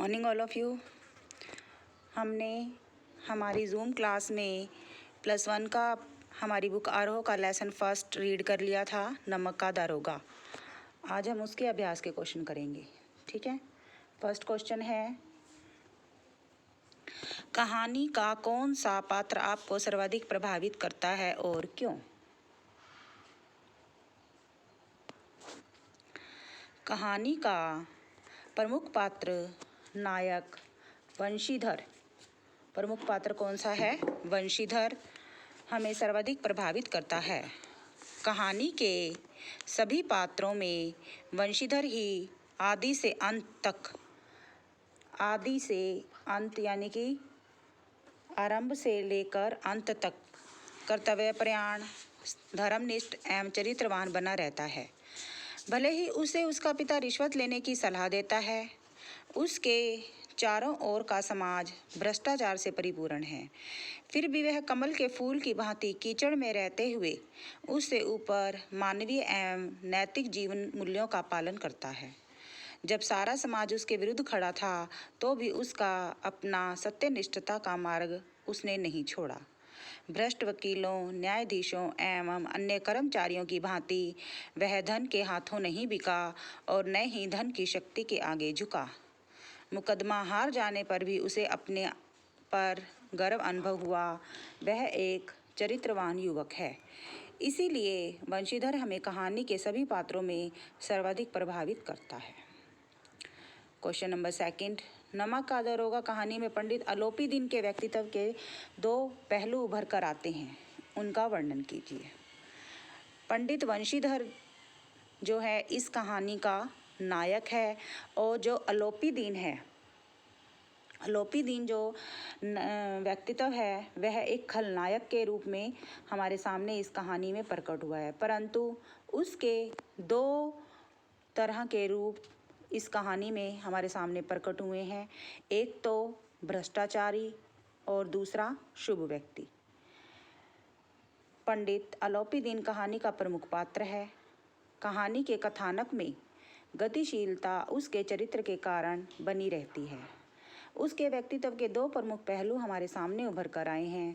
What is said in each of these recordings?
Morning all of you. हमने हमारी zoom class में +1 का हमारी बुक आरोह का लेसन फर्स्ट रीड कर लिया था, नमक का दारोगा। आज हम उसके अभ्यास के क्वेश्चन करेंगे, ठीक है। फर्स्ट क्वेश्चन है, कहानी का कौन सा पात्र आपको सर्वाधिक प्रभावित करता है और क्यों? कहानी का प्रमुख पात्र नायक वंशीधर, प्रमुख पात्र कौन सा है? वंशीधर हमें सर्वाधिक प्रभावित करता है। कहानी के सभी पात्रों में वंशीधर ही आदि से अंत यानी कि आरंभ से लेकर अंत तक कर्तव्यपरायण, धर्मनिष्ठ एवं चरित्रवान बना रहता है। भले ही उसे उसका पिता रिश्वत लेने की सलाह देता है, उसके चारों ओर का समाज भ्रष्टाचार से परिपूर्ण है, फिर भी वह कमल के फूल की भांति कीचड़ में रहते हुए उससे ऊपर मानवीय एवं नैतिक जीवन मूल्यों का पालन करता है। जब सारा समाज उसके विरुद्ध खड़ा था तो भी उसका अपना सत्यनिष्ठता का मार्ग उसने नहीं छोड़ा। भ्रष्ट वकीलों, न्यायाधीशों एवं अन्य कर्मचारियों की भांति वह धन के हाथों नहीं बिका और न ही धन की शक्ति के आगे झुका। मुकदमा हार जाने पर भी उसे अपने पर गर्व अनुभव हुआ। वह एक चरित्रवान युवक है। इसीलिए वंशीधर हमें कहानी के सभी पात्रों में सर्वाधिक प्रभावित करता है। क्वेश्चन नंबर सेकंड, नमक का दारोगा कहानी में पंडित अलोपीदीन के व्यक्तित्व के 2 पहलू उभर कर आते हैं, उनका वर्णन कीजिए। पंडित वंशीधर जो है इस कहानी का नायक है और जो अलोपीदीन है, अलोपीदीन जो व्यक्तित्व है वह एक खलनायक के रूप में हमारे सामने इस कहानी में प्रकट हुआ है। परंतु उसके 2 तरह के रूप इस कहानी में हमारे सामने प्रकट हुए हैं, एक तो भ्रष्टाचारी और दूसरा शुभ व्यक्ति। पंडित अलोपीदीन कहानी का प्रमुख पात्र है। कहानी के कथानक में गतिशीलता उसके चरित्र के कारण बनी रहती है। उसके व्यक्तित्व के 2 प्रमुख पहलू हमारे सामने उभर कर आए हैं।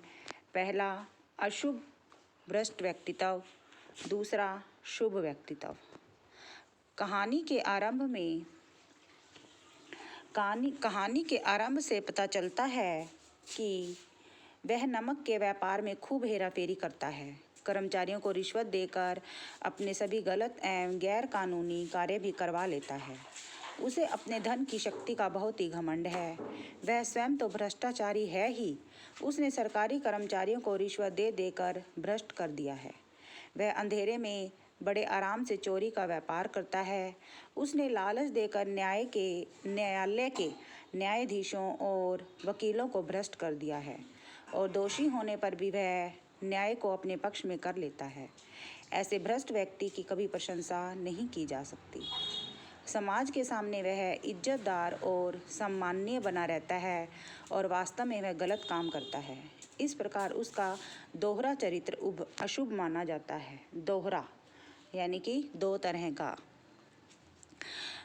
पहला अशुभ भ्रष्ट व्यक्तित्व, दूसरा शुभ व्यक्तित्व। कहानी के आरंभ से पता चलता है कि वह नमक के व्यापार में खूब हेराफेरी करता है। कर्मचारियों को रिश्वत देकर अपने सभी गलत एवं गैर कानूनी कार्य भी करवा लेता है। उसे अपने धन की शक्ति का बहुत ही घमंड है। वह स्वयं तो भ्रष्टाचारी है ही, उसने सरकारी कर्मचारियों को रिश्वत दे देकर भ्रष्ट कर दिया है। वह अंधेरे में बड़े आराम से चोरी का व्यापार करता है। उसने लालच देकर न्यायालय के न्यायाधीशों और वकीलों को भ्रष्ट कर दिया है और दोषी होने पर भी वह न्याय को अपने पक्ष में कर लेता है। ऐसे भ्रष्ट व्यक्ति की कभी प्रशंसा नहीं की जा सकती। समाज के सामने वह इज्जतदार और सम्माननीय बना रहता है और वास्तव में वह गलत काम करता है। इस प्रकार उसका दोहरा चरित्र अशुभ माना जाता है। दोहरा यानी कि 2 तरह का।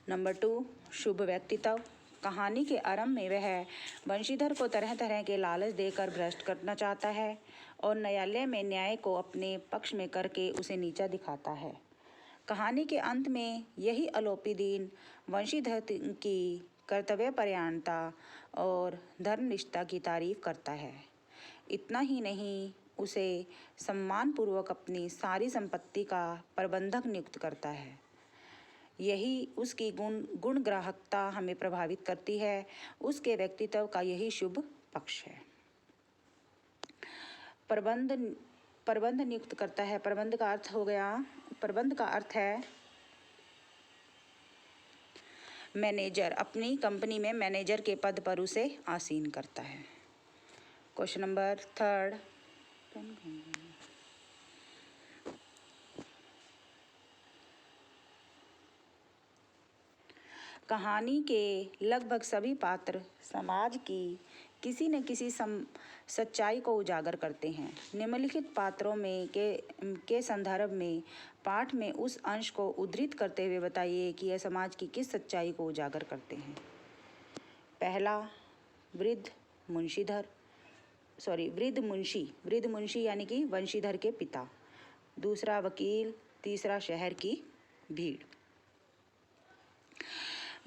नंबर 2, शुभ व्यक्तित्व। कहानी के आरंभ में वह वंशीधर को तरह तरह के लालच देकर भ्रष्ट करना चाहता है और न्यायालय में न्याय को अपने पक्ष में करके उसे नीचा दिखाता है। कहानी के अंत में यही अलोपीदीन वंशीधर की कर्तव्यपरायणता और धर्मनिष्ठता की तारीफ करता है। इतना ही नहीं, उसे सम्मानपूर्वक अपनी सारी संपत्ति का प्रबंधक नियुक्त करता है। यही उसकी गुणग्राहकता हमें प्रभावित करती है। उसके व्यक्तित्व का यही शुभ पक्ष है। प्रबंध नियुक्त करता है। प्रबंध का अर्थ हो गया, प्रबंध का अर्थ है मैनेजर। अपनी कंपनी में मैनेजर के पद पर उसे आसीन करता है। क्वेश्चन नंबर 3, कहानी के लगभग सभी पात्र समाज की किसी न किसी सच्चाई को उजागर करते हैं। निम्नलिखित पात्रों में के संदर्भ में पाठ में उस अंश को उद्धृत करते हुए बताइए कि यह समाज की किस सच्चाई को उजागर करते हैं। पहला वृद्ध मुंशी यानी कि वंशीधर के पिता। दूसरा वकील। तीसरा शहर की भीड़।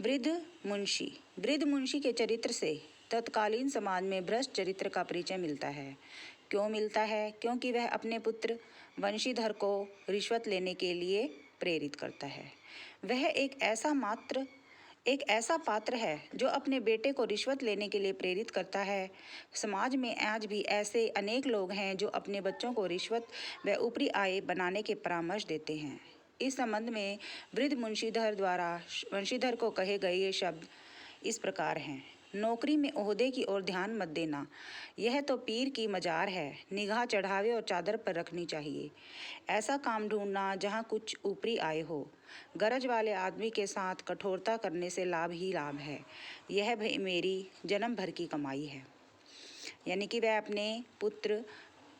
वृद्ध मुंशी के चरित्र से तत्कालीन समाज में भ्रष्ट चरित्र का परिचय मिलता है। क्यों मिलता है? क्योंकि वह अपने पुत्र वंशीधर को रिश्वत लेने के लिए प्रेरित करता है। वह एक ऐसा पात्र है जो अपने बेटे को रिश्वत लेने के लिए प्रेरित करता है। समाज में आज भी ऐसे अनेक लोग हैं जो अपने बच्चों को रिश्वत व ऊपरी आय बनाने के परामर्श देते हैं। इस संबंध में वृद्ध मुंशीधर द्वारा वंशीधर को कहे गए ये शब्द इस प्रकार हैं। नौकरी में ओहदे की ओर ध्यान मत देना, यह तो पीर की मजार है, निगाह चढ़ावे और चादर पर रखनी चाहिए। ऐसा काम ढूंढना जहाँ कुछ ऊपरी आय हो। गरज वाले आदमी के साथ कठोरता करने से लाभ ही लाभ है। यह भी मेरी जन्म भर की कमाई है। यानी कि वह अपने पुत्र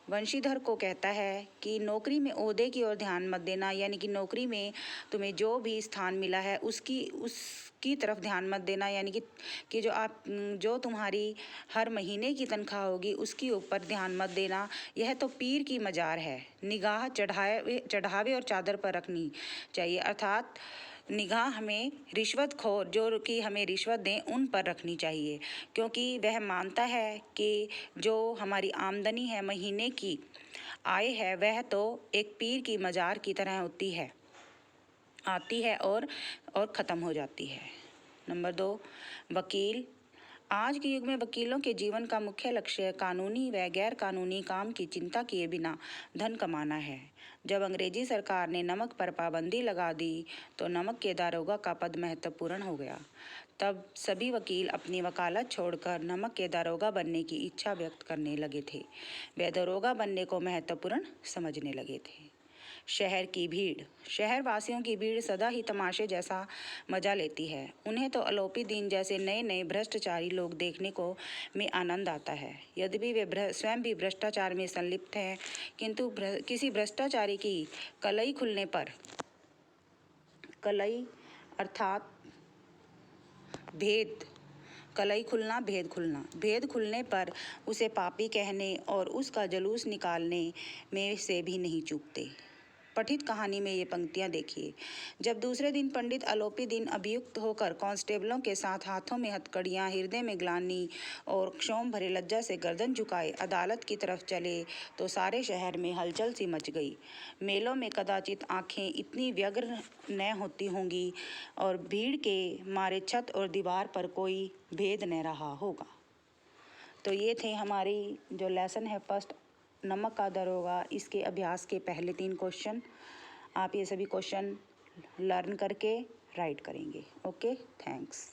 वंशीधर को कहता है कि नौकरी में ओहदे की ओर ध्यान मत देना, यानी कि नौकरी में तुम्हें जो भी स्थान मिला है उसकी तरफ ध्यान मत देना, यानी कि जो तुम्हारी हर महीने की तनख्वाह होगी उसके ऊपर ध्यान मत देना। यह तो पीर की मजार है, निगाह चढ़ावे और चादर पर रखनी चाहिए। अर्थात निगाह हमें रिश्वतखोर जो कि हमें रिश्वत दें उन पर रखनी चाहिए, क्योंकि वह मानता है कि जो हमारी आमदनी है, महीने की आय है, वह तो एक पीर की मजार की तरह आती है और ख़त्म हो जाती है। नंबर 2, वकील। आज के युग में वकीलों के जीवन का मुख्य लक्ष्य कानूनी व गैर कानूनी काम की चिंता किए बिना धन कमाना है। जब अंग्रेजी सरकार ने नमक पर पाबंदी लगा दी तो नमक के दारोगा का पद महत्वपूर्ण हो गया। तब सभी वकील अपनी वकालत छोड़कर नमक के दारोगा बनने की इच्छा व्यक्त करने लगे थे। वे दारोगा बनने को महत्वपूर्ण समझने लगे थे। शहर की भीड़। शहरवासियों की भीड़ सदा ही तमाशे जैसा मजा लेती है। उन्हें तो अलोपी दीन जैसे नए नए भ्रष्टाचारी लोग देखने को में आनंद आता है। यद्यपि वे स्वयं भी भ्रष्टाचार में संलिप्त हैं, किंतु किसी भ्रष्टाचारी की कलई खुलने पर, कलई अर्थात भेद, कलई खुलना, भेद खुलने पर उसे पापी कहने और उसका जुलूस निकालने में से भी नहीं चूकते। पठित कहानी में ये पंक्तियाँ देखिए। जब दूसरे दिन पंडित अलोपी दिन अभियुक्त होकर कांस्टेबलों के साथ हाथों में हथकड़ियाँ, हृदय में ग्लानि और क्षोभ भरे लज्जा से गर्दन झुकाए अदालत की तरफ चले तो सारे शहर में हलचल सी मच गई। मेलों में कदाचित आंखें इतनी व्यग्र न होती होंगी और भीड़ के मारे छत और दीवार पर कोई भेद न रहा होगा। तो ये थे हमारी जो लेसन है फर्स्ट, नमक का दारोगा, इसके अभ्यास के पहले 3 क्वेश्चन। आप ये सभी क्वेश्चन लर्न करके राइट करेंगे। Okay, thanks.